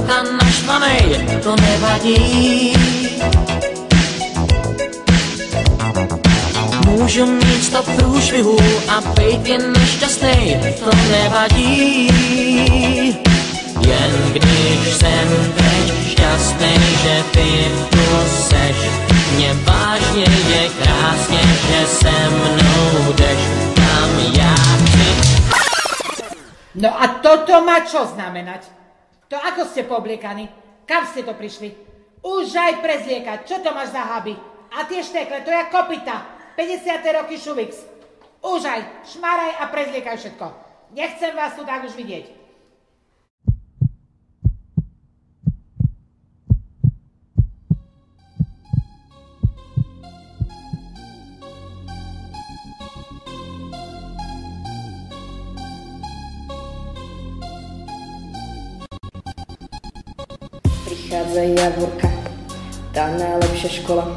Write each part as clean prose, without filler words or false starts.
a naštvanej, to nevadí. Můžu mít 100 průšvihů a být jen nešťastnej, to nevadí. Jen když jsem teď šťastnej, že ty tu seš, mně vážně je krásně, že se mnou jdeš tam já chci. No a toto má čo znamenať? To ako ste poobliekaní? Kam ste to prišli? Už aj prezliekať, čo to máš za haby? A tie štekle, to je kopita. 50. roky Šuvix. Užaj, šmaraj a prezliekaj všetko. Nechcem vás tu tak už vidieť. Prichádza Javorka, tá najlepšia škola,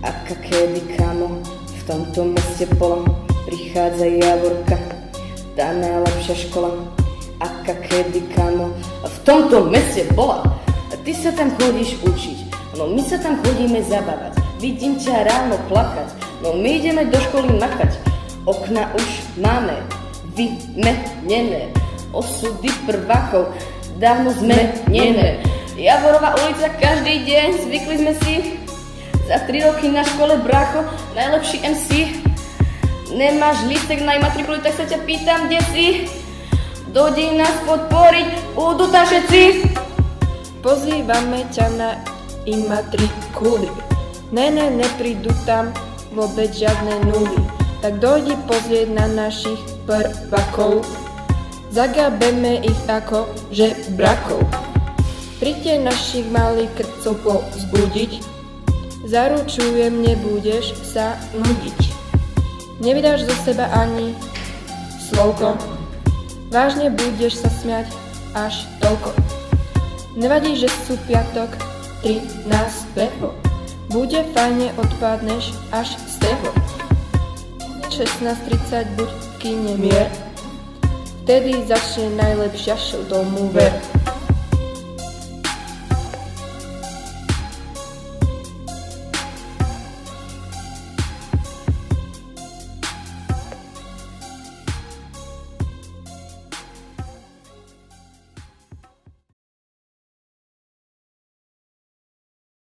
aká kedy kámo v tomto meste bola. Prichádza Javorka, tá najlepšia škola, aká kedy kámo v tomto meste bola. A ty sa tam chodíš učiť, no my sa tam chodíme zabávať. Vidím ťa ráno plakať, no my ideme do školy makať. Okna už máme vymenené, osudy prvákov dávno zmenené. Javorová ulica každý deň, zvykli sme si. Za 3 roky na škole brácho, najlepší MC. Nemáš lístek na imatrikuli, tak sa ťa pýtam, kde si? Dojdi nás podporiť, budú tam všetci. Pozývame ťa na imatrikuli. Neprídu tam vôbec žiadne nuly. Tak dojdi pozrieť na našich prvákov. Zagabeme ich ako žebrakov. Príďte našich malých krcov povzbudiť. Zaručujem, nebudeš sa nudiť. Nevydáš zo seba ani slovko. Vážne budeš sa smiať až toľko. Nevadí, že sú piatok 13. Bude fajne, odpadneš až z toho. 16:30 buď v kine mier. Vtedy začne najlepšia show, tomu ver.